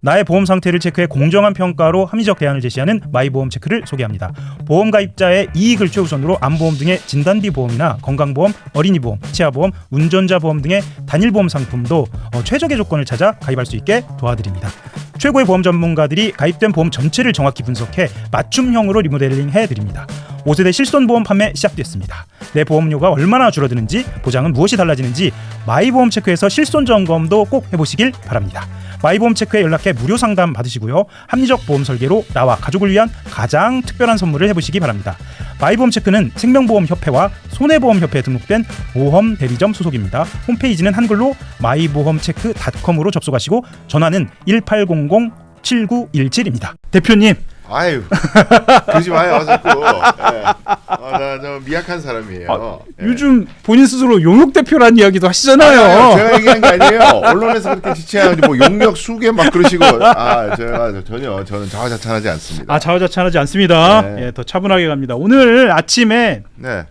나의 보험 상태를 체크해 공정한 평가로 합리적 대안을 제시하는 마이보험체크를 소개합니다. 보험 가입자의 이익을 최우선으로 암보험 등의 진단비 보험이나 건강보험, 어린이보험, 치아보험, 운전자 보험 등의 단일보험 상품도 최적의 조건을 찾아 가입할 수 있게 도와드립니다. 최고의 보험 전문가들이 가입된 보험 전체를 정확히 분석해 맞춤형으로 리모델링 해드립니다. 5세대 실손보험 판매 시작됐습니다. 내 보험료가 얼마나 줄어드는지, 보장은 무엇이 달라지는지 마이보험체크에서 실손 점검도 꼭 해보시길 바랍니다. 마이보험체크에 연락해 무료 상담 받으시고요. 합리적 보험 설계로 나와 가족을 위한 가장 특별한 선물을 해보시기 바랍니다. 마이보험체크는 생명보험협회와 손해보험협회에 등록된 보험 대리점 소속입니다. 홈페이지는 한글로 마이보험체크.com으로 접속하시고 전화는 1800-7917입니다. 대표님, 아유, 그러지 마요 자꾸. 네. 나 미약한 사람이에요. 요즘 본인 스스로 용역 대표라는 이야기도 하시잖아요. 제가 얘기한 게 아니에요. 언론에서 그렇게 지칭하는데 뭐 용역 수개 막 그러시고. 제가 저는 자화자찬하지 않습니다. 자화자찬하지 않습니다. 네. 예, 더 차분하게 갑니다. 오늘 아침에 네.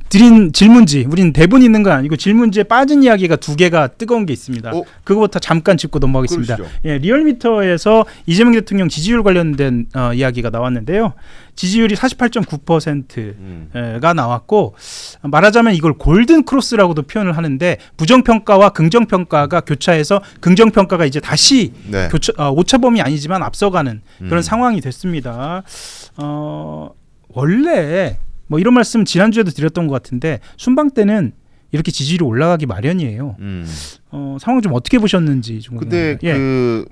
드린 질문지, 우린 대본 있는 건 아니고 질문지에 빠진 이야기가 두 개가 뜨거운 게 있습니다. 그거부터 잠깐 짚고 넘어가겠습니다. 예, 리얼미터에서 이재명 대통령 지지율 관련된 이야기가 나왔는데요. 지지율이 48.9%가 나왔고, 말하자면 이걸 골든 크로스라고도 표현을 하는데, 부정평가와 긍정평가가 교차해서 긍정평가가 이제 다시 네. 오차범위 아니지만 앞서가는 그런 상황이 됐습니다. 원래 뭐 이런 말씀 지난주에도 드렸던 것 같은데 순방 때는 이렇게 지지율이 올라가기 마련이에요. 상황 좀 어떻게 보셨는지 좀 근데 궁금합니다.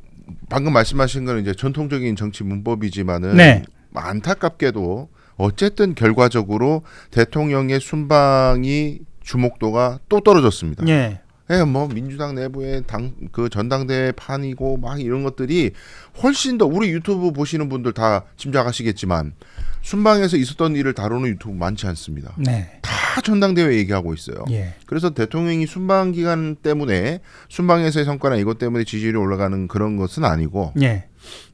방금 말씀하신 거는 이제 전통적인 정치 문법이지만은 네. 안타깝게도 어쨌든 결과적으로 대통령의 순방이 주목도가 또 떨어졌습니다. 예. 뭐 민주당 내부의 그 전당대회 판이고 막 이런 것들이 훨씬 더 우리 유튜브 보시는 분들 다 짐작하시겠지만 순방에서 있었던 일을 다루는 유튜브 많지 않습니다. 네. 다 전당대회 얘기하고 있어요. 예. 그래서 대통령이 순방 기간 때문에 순방에서의 성과나 이것 때문에 지지율이 올라가는 그런 것은 아니고 예.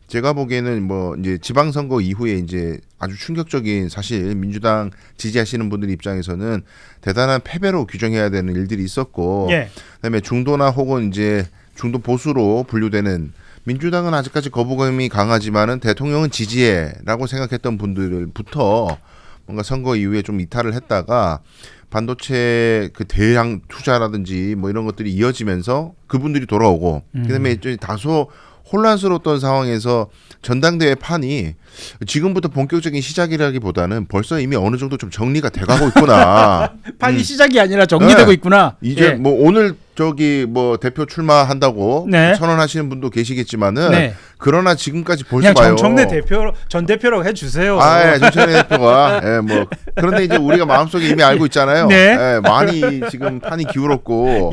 제가 보기에는 뭐 이제 지방선거 이후에 이제 아주 충격적인 사실 민주당 지지하시는 분들 입장에서는 대단한 패배로 규정해야 되는 일들이 있었고 그다음에 중도나 혹은 이제 중도 보수로 분류되는 민주당은 아직까지 거부감이 강하지만은 대통령은 지지해라고 생각했던 분들부터 뭔가 선거 이후에 좀 이탈을 했다가 반도체 그 대량 투자라든지 뭐 이런 것들이 이어지면서 그분들이 돌아오고 그다음에 이제 다소 혼란스러웠던 상황에서 전당대회 판이 지금부터 본격적인 시작이라기보다는 벌써 이미 어느 정도 좀 정리가 돼가고 있구나. 판이 시작이 아니라 정리되고 있구나. 이제 뭐 오늘 뭐 대표 출마한다고 선언하시는 분도 계시겠지만은 그러나 지금까지 보지 마요. 정청래 전 대표라고 해주세요. 정청래 대표가 뭐 그런데 이제 우리가 마음속에 이미 알고 있잖아요. 많이 지금 판이 기울었고.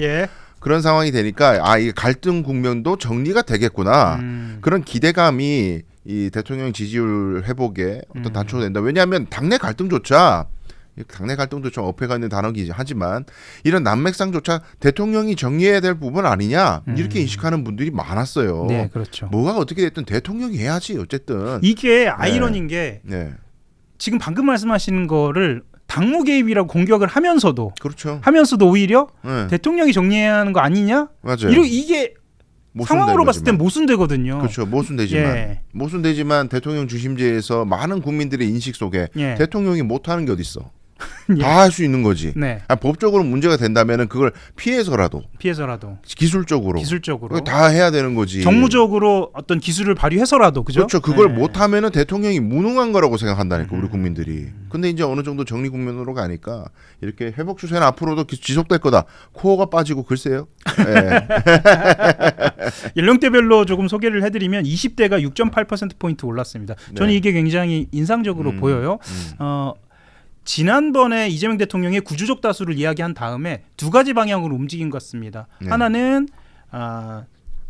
그런 상황이 되니까 이 갈등 국면도 정리가 되겠구나. 그런 기대감이 이 대통령 지지율 회복에 어떤 단초가 된다. 왜냐하면 당내 갈등도 좀 어폐가 있는 단어이긴 하지만 이런 난맥상조차 대통령이 정리해야 될 부분 아니냐 이렇게 인식하는 분들이 많았어요. 네, 그렇죠. 뭐가 어떻게 됐든 대통령이 해야지 어쨌든. 이게 아이러니인 게 지금 방금 말씀하시는 거를 당무 개입이라고 공격을 하면서도 오히려 대통령이 정리해야 하는 거 아니냐? 맞아요. 이게 상황으로 봤을 땐 모순되거든요. 그렇죠. 모순되지만 대통령 주심제에서 많은 국민들의 인식 속에 대통령이 못하는 게 어디 있어? 다 할 수 있는 거지. 법적으로 문제가 된다면은 그걸 피해서라도 기술적으로 다 해야 되는 거지. 정무적으로 어떤 기술을 발휘해서라도 그렇죠. 그걸 못하면은 대통령이 무능한 거라고 생각한다니까 우리 국민들이. 근데 이제 어느 정도 정리 국면으로 가니까 이렇게 회복 추세는 앞으로도 지속될 거다. 코어가 빠지고 글쎄요. 연령대별로 조금 소개를 해드리면 20대가 6.8%포인트 올랐습니다. 저는 이게 굉장히 인상적으로 보여요. 지난번에 이재명 대통령의 구주적 다수를 이야기한 다음에 두 가지 방향으로 움직인 것 같습니다. 하나는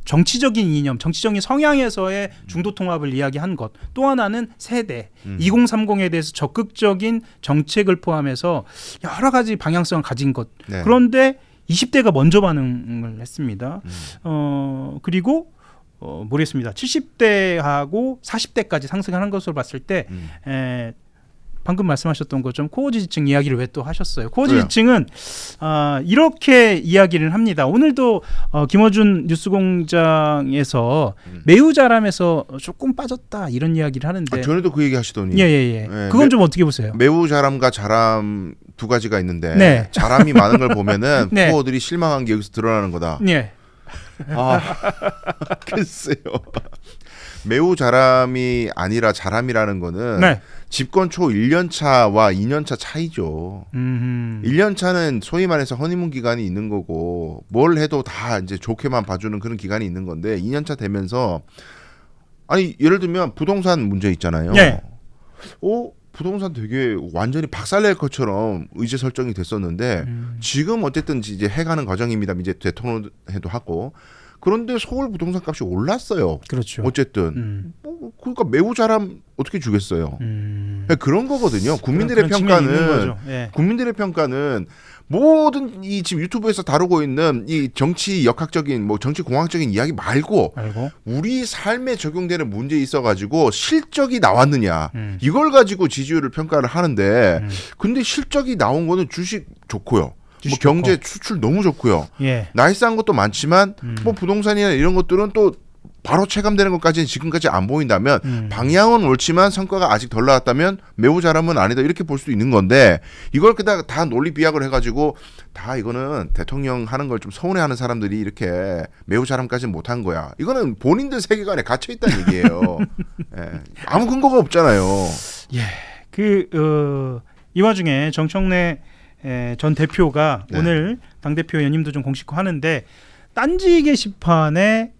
정치적인 이념, 정치적인 성향에서의 중도 통합을 이야기한 것. 또 하나는 세대, 2030에 대해서 적극적인 정책을 포함해서 여러 가지 방향성을 가진 것. 그런데 20대가 먼저 반응을 했습니다. 그리고 모르겠습니다. 70대하고 40대까지 상승하는 것으로 봤을 때 방금 말씀하셨던 것처럼 코어지지층 이야기를 왜 또 하셨어요? 코어지지층은 이렇게 이야기를 합니다. 오늘도 김어준 뉴스공장에서 매우 잘함에서 조금 빠졌다 이런 이야기를 하는데 전에도 그 얘기 하시더니 예. 그건 좀 어떻게 보세요? 매우 잘함과 잘함 두 가지가 있는데 네. 잘함이 많은 걸 보면은 네. 코어들이 실망한 게 여기서 드러나는 거다. 예. 글쎄요. 매우 잘함이 아니라 잘함이라는 거는 네. 집권 초 1년 차와 2년 차 차이죠. 1년 차는 소위 말해서 허니문 기간이 있는 거고 뭘 해도 다 이제 좋게만 봐주는 그런 기간이 있는 건데 2년 차 되면서 아니 예를 들면 부동산 문제 있잖아요. 네. 부동산 되게 완전히 박살낼 것처럼 의제 설정이 됐었는데 지금 어쨌든 이제 해가는 과정입니다. 이제 대통령회도 하고 그런데 서울 부동산 값이 올랐어요. 그렇죠. 어쨌든 그러니까 매우 잘함 어떻게 주겠어요. 그런 거거든요. 국민들의 그런 측면이 있는 평가는 거죠. 예. 국민들의 평가는 모든 이 지금 유튜브에서 다루고 있는 이 정치 역학적인 뭐 정치 공학적인 이야기 말고 우리 삶에 적용되는 문제에 있어가지고 실적이 나왔느냐 이걸 가지고 지지율을 평가를 하는데 근데 실적이 나온 거는 주식 좋고요. 뭐 경제 수출 너무 좋고요. 예. 나이스한 것도 많지만 뭐 부동산이나 이런 것들은 또 바로 체감되는 것까지는 지금까지 안 보인다면 방향은 옳지만 성과가 아직 덜 나왔다면 매우 잘하면 아니다 이렇게 볼 수도 있는 건데 이걸 그다가 다 논리 비약을 해가지고 다 이거는 대통령 하는 걸 좀 서운해하는 사람들이 이렇게 매우 잘함까지는 못한 거야. 이거는 본인들 세계관에 갇혀 있다는 얘기예요. 예. 아무 근거가 없잖아요. 예. 이 와중에 정청래 전 대표가 네. 오늘 당대표 연임도 좀 공식화하는데 딴지 게시판에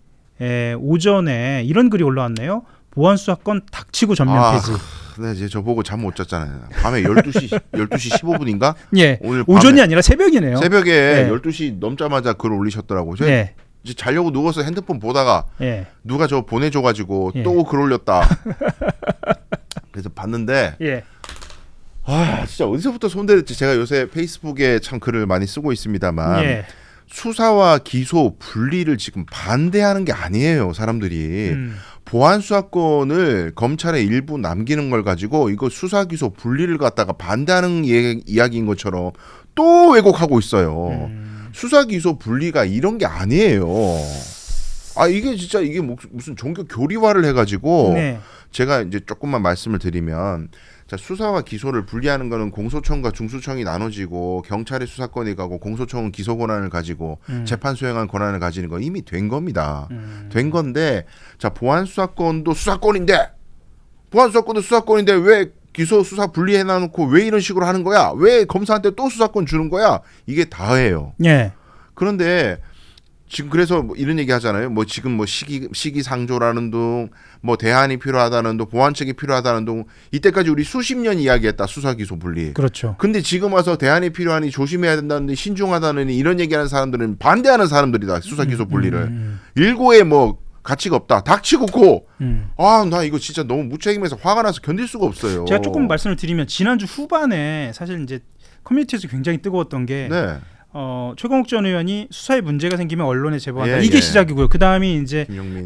오전에 이런 글이 올라왔네요. 보안수사권 닥치고 전면 폐지. 네, 이제 저 보고 잠 못 잤잖아요. 밤에 12시 15분인가? 예. 오늘 오전이 아니라 새벽이네요. 새벽에 네. 12시 넘자마자 글 올리셨더라고요. 예. 이제 자려고 누워서 핸드폰 보다가 예. 누가 저 보내줘가지고 예. 또 글 올렸다. 그래서 봤는데 예. 진짜 어디서부터 손대렸지. 제가 요새 페이스북에 참 글을 많이 쓰고 있습니다만 예. 수사와 기소 분리를 지금 반대하는 게 아니에요. 사람들이 보안 수사권을 검찰에 일부 남기는 걸 가지고 이거 수사 기소 분리를 갖다가 반대하는 이야기인 것처럼 또 왜곡하고 있어요. 수사 기소 분리가 이런 게 아니에요. 이게 진짜 이게 무슨 종교 교리화를 해가지고 네. 제가 이제 조금만 말씀을 드리면 자, 수사와 기소를 분리하는 거는 공소청과 중수청이 나눠지고 경찰의 수사권이 가고 공소청은 기소 권한을 가지고 재판 수행할 권한을 가지는 건 이미 된 겁니다. 된 건데 자 보안 수사권도 수사권인데 왜 기소 수사 분리해 놔놓고 왜 이런 식으로 하는 거야? 왜 검사한테 또 수사권 주는 거야? 이게 다예요. 예. 그런데 지금 그래서 뭐 이런 얘기 하잖아요. 뭐 지금 뭐 시기상조라는 둥, 뭐 대안이 필요하다는 둥, 보완책이 필요하다는 둥. 이때까지 우리 수십 년 이야기했다. 수사 기소 분리. 그렇죠. 근데 지금 와서 대안이 필요하니 조심해야 된다는 신중하다는 이런 얘기하는 사람들은 반대하는 사람들이다. 수사 기소 분리를. 일고에 뭐 가치가 없다. 닥치고 고. 나 이거 진짜 너무 무책임해서 화가 나서 견딜 수가 없어요. 제가 조금 말씀을 드리면 지난주 후반에 사실 이제 커뮤니티에서 굉장히 뜨거웠던 게 네. 최강욱 전 의원이 수사에 문제가 생기면 언론에 제보한다. 예, 이게 예. 시작이고요. 그 다음이 이제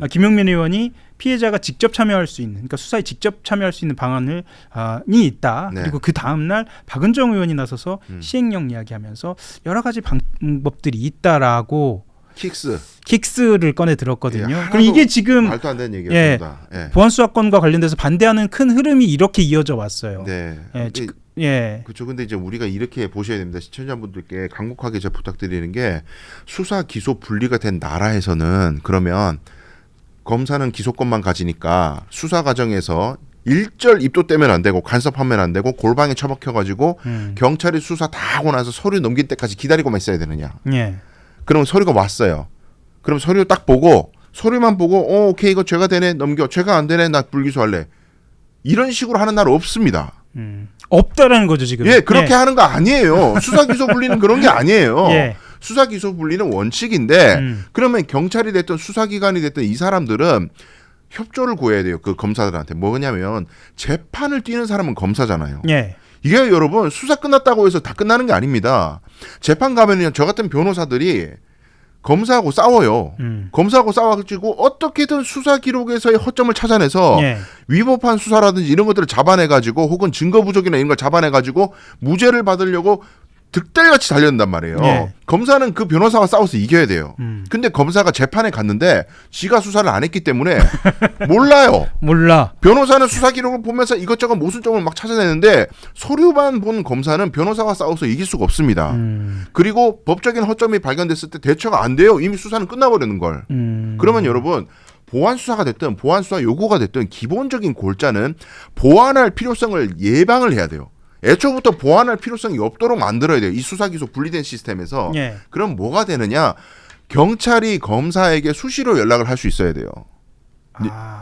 김용민 의원이 피해자가 직접 참여할 수 있는, 그러니까 수사에 직접 참여할 수 있는 방안을 이 있다. 네. 그리고 그 다음 날 박은정 의원이 나서서 시행령 이야기하면서 여러 가지 방법들이 있다라고 킥스를 꺼내 들었거든요. 예, 그럼 이게 지금 말도 안 되는 얘기였습니다. 예. 보안수사권과 관련돼서 반대하는 큰 흐름이 이렇게 이어져 왔어요. 네. 그렇죠. 근데 이제 우리가 이렇게 보셔야 됩니다. 시청자분들께 간곡하게 제가 부탁드리는 게 수사 기소 분리가 된 나라에서는 그러면 검사는 기소권만 가지니까 수사 과정에서 일절 입도 떼면 안 되고 간섭하면 안 되고 골방에 처박혀가지고 경찰이 수사 다 하고 나서 서류 넘길 때까지 기다리고만 있어야 되느냐. 예. 그럼 서류가 왔어요. 그럼 서류 딱 보고 서류만 보고 오케이 이거 죄가 되네 넘겨 죄가 안 되네 나 불기소할래. 이런 식으로 하는 나라 없습니다. 없다라는 거죠 지금. 예, 그렇게 하는 거 아니에요. 수사 기소 분리는 그런 게 아니에요. 예. 수사 기소 분리는 원칙인데 그러면 경찰이 됐든 수사기관이 됐든 이 사람들은 협조를 구해야 돼요. 그 검사들한테. 뭐냐면 재판을 뛰는 사람은 검사잖아요. 예. 이게 여러분 수사 끝났다고 해서 다 끝나는 게 아닙니다. 재판 가면요 저 같은 변호사들이 검사하고 싸워요. 검사하고 싸워가지고 어떻게든 수사 기록에서의 허점을 찾아내서 예. 위법한 수사라든지 이런 것들을 잡아내가지고 혹은 증거 부족이나 이런 걸 잡아내가지고 무죄를 받으려고 득달같이 달려든단 말이에요. 예. 검사는 그 변호사와 싸워서 이겨야 돼요. 근데 검사가 재판에 갔는데 지가 수사를 안 했기 때문에 몰라요. 몰라. 변호사는 수사 기록을 보면서 이것저것 모순점을 막 찾아내는데 서류만 본 검사는 변호사와 싸워서 이길 수가 없습니다. 그리고 법적인 허점이 발견됐을 때 대처가 안 돼요. 이미 수사는 끝나버리는 걸. 그러면 여러분 보완 수사가 됐든 보완 수사 요구가 됐든 기본적인 골자는 보완할 필요성을 예방을 해야 돼요. 애초부터 보완할 필요성이 없도록 만들어야 돼요. 이 수사 기소 분리된 시스템에서. 예. 그럼 뭐가 되느냐? 경찰이 검사에게 수시로 연락을 할 수 있어야 돼요.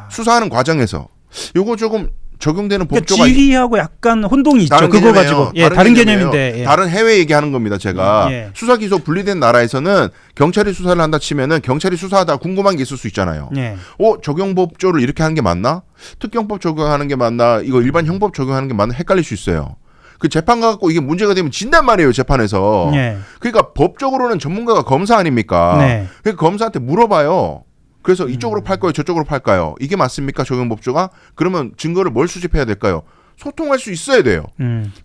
수사하는 과정에서. 요거 조금 적용되는 그러니까 법조가 지휘하고 약간 혼동이 있죠. 다른 그거 개념이에요. 가지고. 예, 다른 개념이에요. 개념인데. 예. 다른 해외 얘기하는 겁니다. 제가 예. 수사 기소 분리된 나라에서는 경찰이 수사를 한다 치면은 경찰이 수사하다 궁금한 게 있을 수 있잖아요. 예. 적용법조를 이렇게 하는 게 맞나? 특경법 적용하는 게 맞나? 이거 일반 형법 적용하는 게 맞나? 헷갈릴 수 있어요. 그 재판 가갖고 이게 문제가 되면 진단 말이에요. 재판에서. 예. 그러니까 법적으로는 전문가가 검사 아닙니까? 네. 그러니까 검사한테 물어봐요. 그래서 이쪽으로 팔까요? 저쪽으로 팔까요? 이게 맞습니까? 적용법조가? 그러면 증거를 뭘 수집해야 될까요? 소통할 수 있어야 돼요.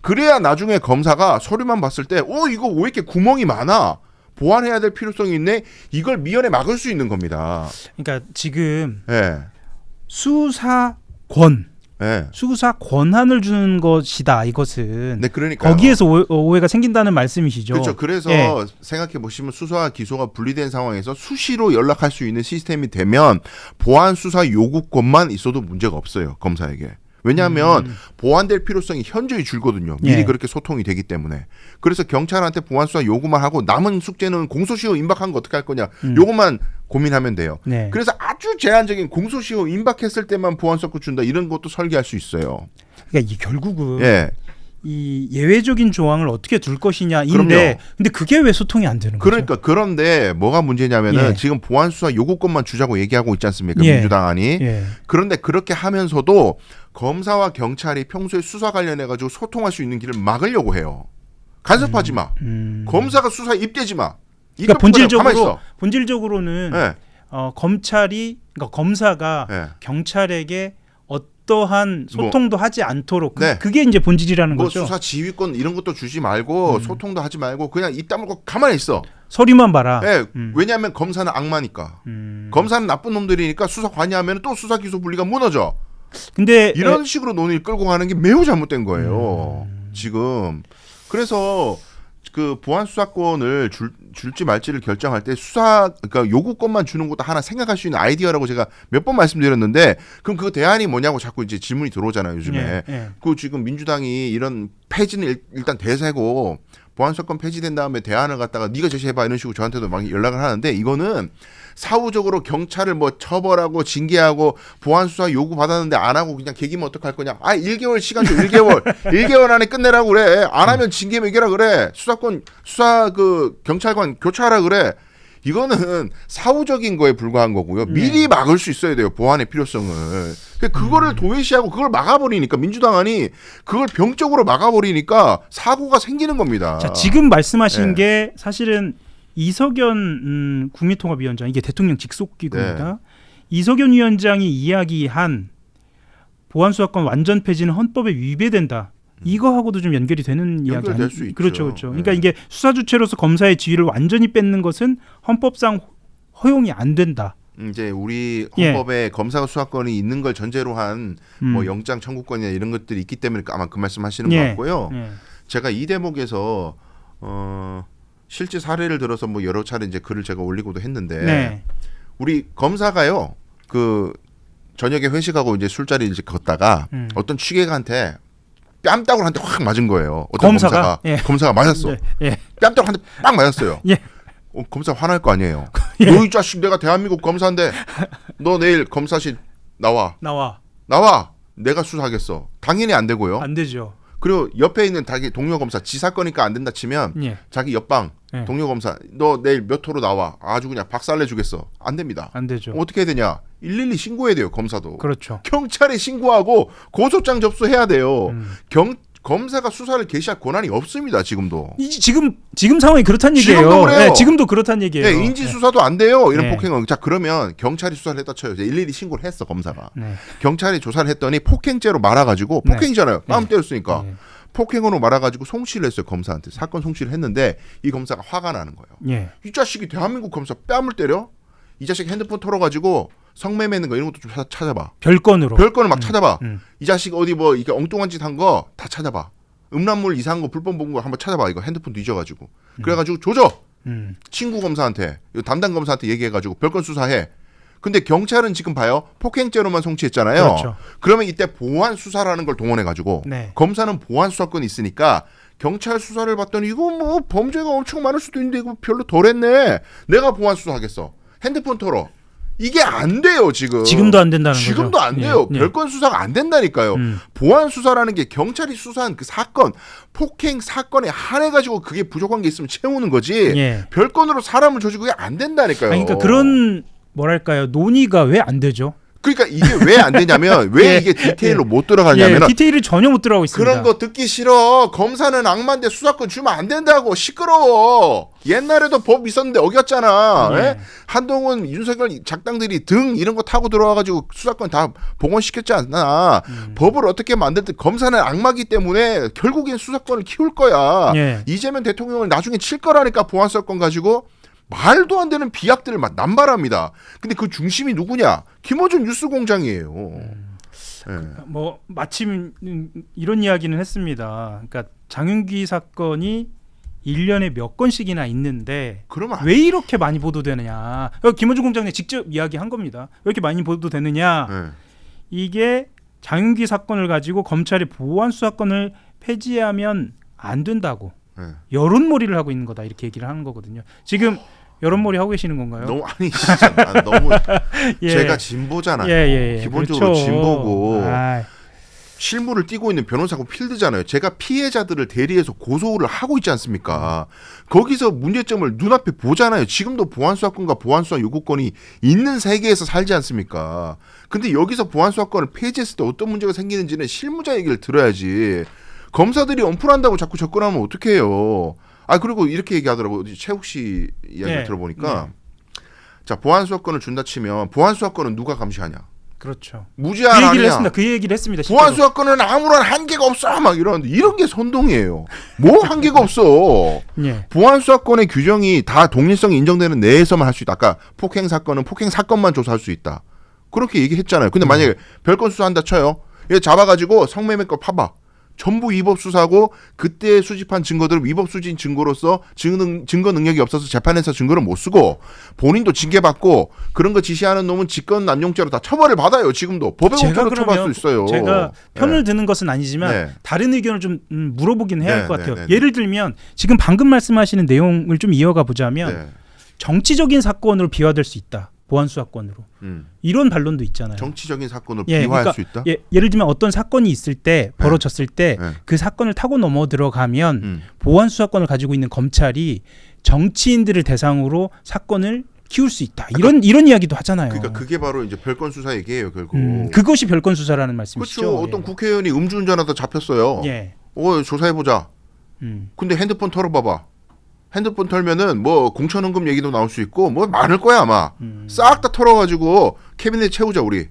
그래야 나중에 검사가 서류만 봤을 때 이거 왜 이렇게 구멍이 많아? 보완해야 될 필요성이 있네? 이걸 미연에 막을 수 있는 겁니다. 그러니까 지금 예. 수사권 예. 수사 권한을 주는 것이다. 이것은 네, 그러니까 거기에서 오해가 생긴다는 말씀이시죠. 그렇죠. 그래서 예. 생각해 보시면 수사와 기소가 분리된 상황에서 수시로 연락할 수 있는 시스템이 되면 보안 수사 요구권만 있어도 문제가 없어요. 검사에게. 왜냐하면 보완될 필요성이 현저히 줄거든요. 미리 예. 그렇게 소통이 되기 때문에. 그래서 경찰한테 보안 수사 요구만 하고 남은 숙제는 공소시효 임박한 거 어떻게 할 거냐. 요것만 고민하면 돼요. 네. 그래서 아주 제한적인 공소시효 임박했을 때만 보안 서클 준다. 이런 것도 설계할 수 있어요. 그러니까 이 결국은 예. 이 예외적인 조항을 어떻게 둘 것이냐인데, 그럼요. 근데 그게 왜 소통이 안 되는 거죠? 그러니까 그런데 뭐가 문제냐면은 예. 지금 보안 수사 요구권만 주자고 얘기하고 있지 않습니까? 예. 민주당안이. 예. 그런데 그렇게 하면서도 검사와 경찰이 평소에 수사 관련해 가지고 소통할 수 있는 길을 막으려고 해요. 간섭하지 마. 검사가 수사에 입대지 마. 그러니까 가만히 있어. 본질적으로는 예. 검찰이 그러니까 검사가 예. 경찰에게 어떠한 소통도 하지 않도록 네. 그게 이제 본질이라는 뭐 거죠. 수사 지휘권 이런 것도 주지 말고 소통도 하지 말고 그냥 입 다물고 가만히 있어. 서류만 봐라. 예. 왜냐하면 검사는 악마니까. 검사는 나쁜 놈들이니까 수사 관여하면 또 수사 기소 분리가 무너져. 근데 이런 식으로 논의를 끌고 가는 게 매우 잘못된 거예요. 지금. 그래서 그 보안 수사권을 줄지 말지를 결정할 때 그러니까 요구권만 주는 것도 하나 생각할 수 있는 아이디어라고 제가 몇 번 말씀드렸는데 그럼 그 대안이 뭐냐고 자꾸 이제 질문이 들어오잖아요, 요즘에. 예, 예. 그 지금 민주당이 이런 폐지는 일단 대세고 보안 수사권 폐지된 다음에 대안을 갖다가 네가 제시해봐 이런 식으로 저한테도 막 연락을 하는데 이거는 사후적으로 경찰을 뭐 처벌하고 징계하고 보안 수사 요구 받았는데 안 하고 그냥 개기면 어떡할 거냐? 1개월 시간 줘. 1개월. 1개월 안에 끝내라고 그래. 안 하면 징계 매겨라 그래. 수사 그 경찰관 교체하라 그래. 이거는 사후적인 거에 불과한 거고요. 미리 막을 수 있어야 돼요. 보안의 필요성을. 그거를 도외시하고 그걸 막아버리니까 민주당안이 그걸 병적으로 막아버리니까 사고가 생기는 겁니다. 자, 지금 말씀하신 네. 게 사실은 이석연 국민통합위원장 이게 대통령 직속기구입니다. 네. 이석연 위원장이 이야기한 보안수사권 완전 폐지는 헌법에 위배된다. 이거하고도 좀 연결이 되는 이야기 연결될 수 있죠. 그렇죠, 그렇죠. 네. 그러니까 이게 수사 주체로서 검사의 지위를 완전히 뺏는 것은 헌법상 허용이 안 된다. 이제 우리 헌법에 검사 수사권이 있는 걸 전제로 한 뭐 영장 청구권이나 이런 것들이 있기 때문에 아마 그 말씀하시는 것 같고요. 제가 이 대목에서 실제 사례를 들어서 뭐 여러 차례 이제 글을 제가 올리고도 했는데 우리 검사가요 그 저녁에 회식하고 이제 술자리 이제 걷다가 어떤 취객한테 뺨따구를 한 대 확 맞은 거예요. 어떤 검사가 검사가 맞았어. 뺨따구 한 대 빡 맞았어요. 검사 화날 거 아니에요. 너 이 자식 내가 대한민국 검사인데 너 내일 검사실 나와. 내가 수사하겠어. 당연히 안 되고요. 안 되죠. 그리고 옆에 있는 자기 동료 검사 지사 거니까 안 된다 치면 자기 옆방 동료 검사 너 내일 몇 호로 나와. 아주 그냥 박살내 주겠어. 안 됩니다. 안 되죠. 어떻게 해야 되냐? 112 신고해야 돼요. 검사도. 그렇죠. 경찰에 신고하고 고소장 접수해야 돼요. 검사가 수사를 개시할 권한이 없습니다. 지금도. 지금 상황이 그렇다는 얘기예요. 지금도 그래요. 네, 지금도 그렇다는 얘기예요. 네, 인지 수사도 안 돼요. 이런 네. 폭행은. 자, 그러면 경찰이 수사를 했다 쳐요. 이제 일일이 신고를 했어, 검사가. 네. 경찰이 조사를 했더니 폭행죄로 말아가지고 네. 폭행이잖아요. 뺨 때렸으니까. 네. 폭행으로 말아가지고 송치를 했어요. 검사한테. 사건 송치를 했는데 이 검사가 화가 나는 거예요. 예. 이 자식이 대한민국 검사 뺨을 때려? 이 자식 핸드폰 털어가지고 성매매 있는 거 이런 것도 좀 찾아봐. 별건으로. 별건을 막 찾아봐. 음. 이 자식 어디 뭐 이게 엉뚱한 짓 한 거 다 찾아봐. 음란물 이상한 거 불법 본 거 한번 찾아봐. 이거 핸드폰 뒤져가지고. 그래가지고 조져. 친구 검사한테 담당 검사한테 얘기해가지고 별건 수사해. 근데 경찰은 지금 봐요. 폭행죄로만 송치했잖아요. 그렇죠. 그러면 이때 보안 수사라는 걸 동원해가지고 네. 검사는 보안 수사권이 있으니까 경찰 수사를 봤더니 이거 뭐 범죄가 엄청 많을 수도 있는데 이거 별로 덜했네. 내가 보안 수사하겠어. 핸드폰 털어. 이게 안 돼요 지금. 지금도 안 된다는 거죠. 지금도 안 돼요. 예. 별건 수사가 안 된다니까요. 보안 수사라는 게 경찰이 수사한 그 사건, 폭행 사건에 한해 가지고 그게 부족한 게 있으면 채우는 거지. 예. 별건으로 사람을 조지고 그게 안 된다니까요. 아니, 그러니까 그런 뭐랄까요 논의가 왜 안 되죠? 그러니까 이게 왜 안 되냐면 왜 예. 이게 디테일로 못 들어가냐면 예, 디테일을 전혀 못 들어가고 있습니다. 그런 거 듣기 싫어. 검사는 악마인데 수사권 주면 안 된다고. 시끄러워. 옛날에도 법 있었는데 어겼잖아. 예. 예? 한동훈 윤석열 작당들이 등 이런 거 타고 들어와가지고 수사권 다 복원시켰지 않나. 법을 어떻게 만들 때 검사는 악마기 때문에 결국엔 수사권을 키울 거야. 예. 이재명 대통령을 나중에 칠 거라니까 보안수사권 가지고. 말도 안 되는 비약들을 막 남발합니다. 근데 그 중심이 누구냐? 김어준 뉴스공장이에요. 예. 뭐 마침 이런 이야기는 했습니다. 그러니까 장윤기 사건이 1년에 몇 건씩이나 있는데 그러면 왜 이렇게 많이 보도되느냐? 김어준 공장장이 직접 이야기한 겁니다. 왜 이렇게 많이 보도되느냐? 예. 이게 장윤기 사건을 가지고 검찰이 보안 수사권을 폐지하면 안 된다고 예. 여론몰이를 하고 있는 거다 이렇게 얘기를 하는 거거든요. 지금 여론몰이 하고 계시는 건가요? 너무 아니 진짜 난 너무 예. 제가 진보잖아요. 예. 기본적으로 그렇죠. 진보고 아, 실무를 띠고 있는 변호사고 필드잖아요. 제가 피해자들을 대리해서 고소를 하고 있지 않습니까? 거기서 문제점을 눈앞에 보잖아요. 지금도 보안수사권과 보안수사 요구권이 있는 세계에서 살지 않습니까? 근데 여기서 보안수사권을 폐지했을 때 어떤 문제가 생기는지는 실무자 얘기를 들어야지. 검사들이 언플한다고 자꾸 접근하면 어떡해요. 아 그리고 이렇게 얘기하더라고요. 최욱 씨 이야기를 네. 들어보니까 자 보안수사권을 준다 치면 보안수사권은 누가 감시하냐? 그렇죠. 무제한 그 얘기를 아니냐? 했습니다. 그 얘기를 했습니다. 실제로. 보안수사권은 아무런 한계가 없어 막 이러는데 이런 게 선동이에요. 뭐 한계가 없어. 예. 보안수사권의 규정이 다 독립성이 인정되는 내에서만 할 수 있다. 아까 폭행 사건은 폭행 사건만 조사할 수 있다. 그렇게 얘기했잖아요. 근데 만약에 별건 수사한다 쳐요. 얘 잡아가지고 성매매 거 파봐. 전부 위법 수사고 그때 수집한 증거들을 위법 수진 증거로서 증거 능력이 없어서 재판에서 증거를 못 쓰고 본인도 징계받고 그런 거 지시하는 놈은 직권남용죄로 다 처벌을 받아요. 지금도 법의 공표로 처벌할 수 있어요. 제가 편을 네. 드는 것은 아니지만 네. 다른 의견을 좀 물어보긴 해야 할 것 같아요. 네. 예를 들면 지금 방금 말씀하시는 내용을 좀 이어가 보자면 네. 정치적인 사건으로 비화될 수 있다. 보안 수사권으로 이런 반론도 있잖아요. 정치적인 사건을 예, 비화할 그러니까, 수 있다. 예를 들면 어떤 사건이 있을 때 벌어졌을 때 그 사건을 타고 넘어 들어가면 보안 수사권을 가지고 있는 검찰이 정치인들을 대상으로 사건을 키울 수 있다. 이런 이야기도 하잖아요. 그러니까 그게 바로 이제 별건 수사 얘기예요, 결국. 그것이 별건 수사라는 말씀이시죠. 그렇죠. 어떤 국회의원이 음주운전하다 잡혔어요. 예. 조사해 보자. 근데 핸드폰 털어봐봐. 핸드폰 털면은 뭐 공천헌금 얘기도 나올 수 있고 뭐 많을 거야 아마. 싹 다 털어가지고 캐비넷 채우자 우리.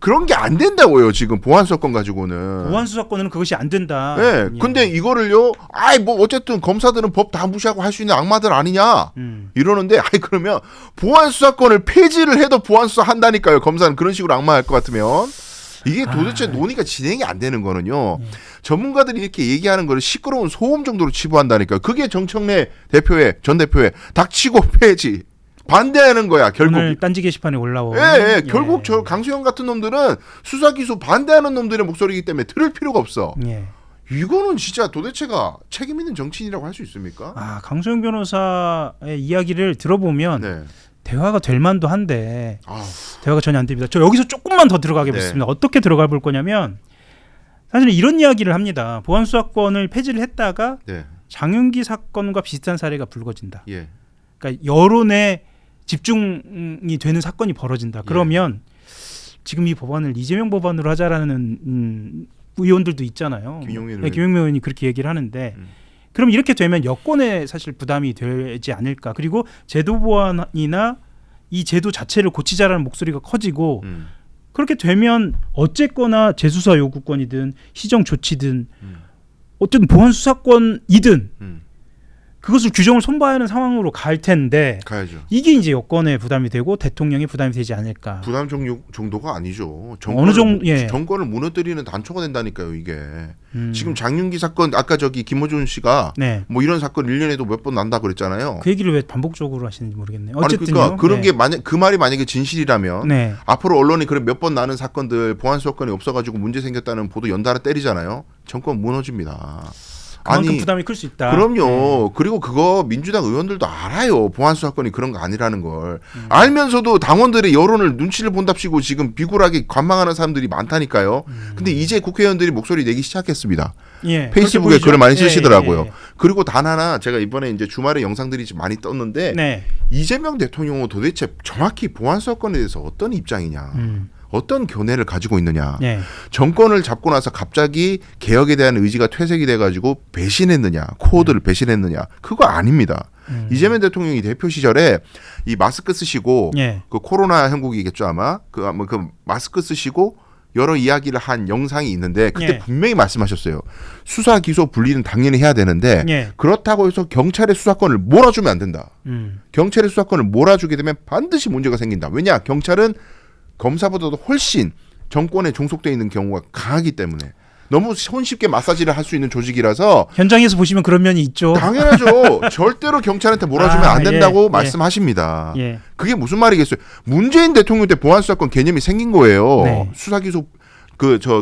그런 게 안 된다고요 지금 보안수사권 가지고는. 보안 수사권은 그것이 안 된다. 네. 근데 이거를요. 아이 뭐 어쨌든 검사들은 법 다 무시하고 할 수 있는 악마들 아니냐. 이러는데 아이 그러면 보안수사권을 폐지를 해도 보안수사 한다니까요. 검사는 그런 식으로 악마할 것 같으면. 이게 도대체 논의가 진행이 안 되는 거는요. 전문가들이 이렇게 얘기하는 거를 시끄러운 소음 정도로 치부한다니까요. 그게 정청래 대표의 전 대표의 닥치고 폐지 반대하는 거야 결국. 오늘 딴지 게시판에 올라온. 예. 결국 저 강수영 같은 놈들은 수사 기소 반대하는 놈들의 목소리이기 때문에 들을 필요가 없어. 예. 이거는 진짜 도대체가 책임 있는 정치인이라고 할 수 있습니까? 아 강소영 변호사의 이야기를 들어보면 네. 대화가 될 만도 한데 아우. 대화가 전혀 안 됩니다. 저 여기서 조금만 더 들어가게 네. 보겠습니다. 어떻게 들어가 볼 거냐면 사실은 이런 이야기를 합니다. 보안 수사권을 폐지를 했다가 네. 장윤기 사건과 비슷한 사례가 불거진다. 예. 그러니까 여론에 집중이 되는 사건이 벌어진다. 그러면 지금 이 법안을 이재명 법안으로 하자라는 의원들도 있잖아요. 김용민 네, 김용민 의원이 그렇게 얘기를 하는데 그럼 이렇게 되면 여권에 사실 부담이 되지 않을까. 그리고 제도 보완이나 이 제도 자체를 고치자라는 목소리가 커지고 그렇게 되면 어쨌거나 재수사 요구권이든 시정 조치든 어쨌든 보안 수사권이든 그것을 규정을 손봐야 하는 상황으로 갈 텐데 가야죠. 이게 이제 여권에 부담이 되고 대통령에 부담이 되지 않을까. 부담 정도가 아니죠. 어느 정도 예. 정권을 무너뜨리는 단초가 된다니까요. 이게 지금 장윤기 사건 아까 저기 김어준 씨가 네. 뭐 이런 사건 1년에도 몇 번 난다 그랬잖아요. 그 얘기를 왜 반복적으로 하시는지 모르겠네요. 아니 어쨌든요. 그러니까 그런 네. 게 만약 그 말이 만약에 진실이라면 네. 앞으로 언론이 그런 몇 번 나는 사건들 보안 수사권이 없어가지고 문제 생겼다는 보도 연달아 때리잖아요. 정권 무너집니다. 그만큼 부담이 클 수 있다. 그럼요. 그리고 그거 민주당 의원들도 알아요. 보안 수사권이 그런 거 아니라는 걸. 알면서도 당원들의 여론을 눈치를 본답시고 지금 비굴하게 관망하는 사람들이 많다니까요. 근데 이제 국회의원들이 목소리 내기 시작했습니다. 예, 페이스북에 글을 많이 쓰시더라고요. 예. 그리고 단 하나 제가 이번에 이제 주말에 영상들이 좀 많이 떴는데 네. 이재명 대통령은 도대체 정확히 보안 수사권에 대해서 어떤 입장이냐. 어떤 견해를 가지고 있느냐. 네. 정권을 잡고 나서 갑자기 개혁에 대한 의지가 퇴색이 돼가지고 배신했느냐. 코어들을 배신했느냐. 그거 아닙니다. 이재명 대통령이 대표 시절에 이 마스크 쓰시고 예. 그 코로나 형국이겠죠 아마 그 마스크 쓰시고 여러 이야기를 한 영상이 있는데 그때 예. 분명히 말씀하셨어요. 수사 기소 분리는 당연히 해야 되는데 예. 그렇다고 해서 경찰의 수사권을 몰아주면 안 된다. 경찰의 수사권을 몰아주게 되면 반드시 문제가 생긴다. 왜냐? 경찰은 검사보다도 훨씬 정권에 종속돼 있는 경우가 강하기 때문에 너무 손쉽게 마사지를 할 수 있는 조직이라서 현장에서 보시면 그런 면이 있죠. 당연하죠. 절대로 경찰한테 몰아주면 안 된다고 말씀하십니다. 예. 그게 무슨 말이겠어요? 문재인 대통령 때 보안 수사권 개념이 생긴 거예요. 네. 수사 기소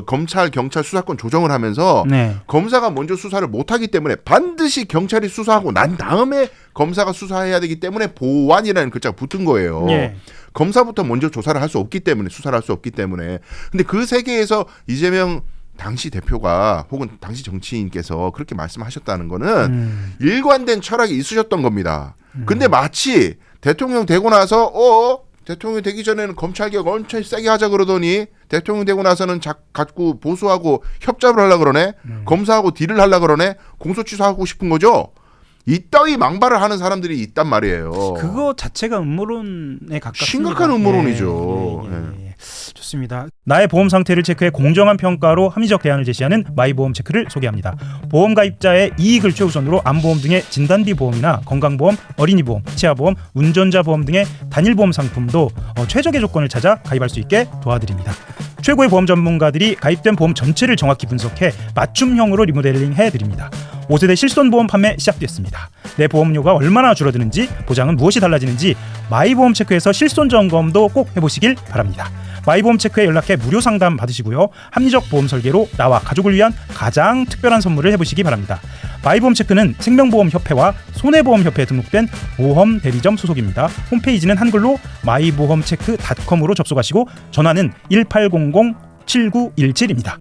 검찰 경찰 수사권 조정을 하면서 네. 검사가 먼저 수사를 못 하기 때문에 반드시 경찰이 수사하고 난 다음에 검사가 수사해야 되기 때문에 보완이라는 글자가 붙은 거예요. 예. 검사부터 먼저 조사를 할 수 없기 때문에 수사를 할 수 없기 때문에. 근데 그 세계에서 이재명 당시 대표가 혹은 당시 정치인께서 그렇게 말씀하셨다는 거는 일관된 철학이 있으셨던 겁니다. 근데 마치 대통령 되고 나서 대통령 되기 전에는 검찰개혁 엄청 세게 하자 그러더니 대통령 되고 나서는 자꾸 보수하고 협잡을 하려고 그러네. 검사하고 딜을 하려고 그러네. 공소취소하고 싶은 거죠. 이따위 망발을 하는 사람들이 있단 말이에요. 그거 자체가 음모론에 가깝습니다. 심각한 음모론이죠. 예. 좋습니다. 나의 보험 상태를 체크해 공정한 평가로 합리적 대안을 제시하는 마이보험 체크를 소개합니다. 보험 가입자의 이익을 최우선으로 암보험 등의 진단비 보험이나 건강보험, 어린이보험, 치아보험, 운전자 보험 등의 단일보험 상품도 최적의 조건을 찾아 가입할 수 있게 도와드립니다. 최고의 보험 전문가들이 가입된 보험 전체를 정확히 분석해 맞춤형으로 리모델링 해드립니다. 5세대 실손보험 판매 시작됐습니다. 내 보험료가 얼마나 줄어드는지, 보장은 무엇이 달라지는지 마이보험 체크에서 실손 점검도 꼭 해보시길 바랍니다. 마이보험 체크에 연락해 무료 상담 받으시고요. 합리적 보험 설계로 나와 가족을 위한 가장 특별한 선물을 해보시기 바랍니다. 마이보험 체크는 생명보험협회와 손해보험협회에 등록된 보험 대리점 소속입니다. 홈페이지는 한글로 마이보험체크.com으로 접속하시고 전화는 1800-7917입니다.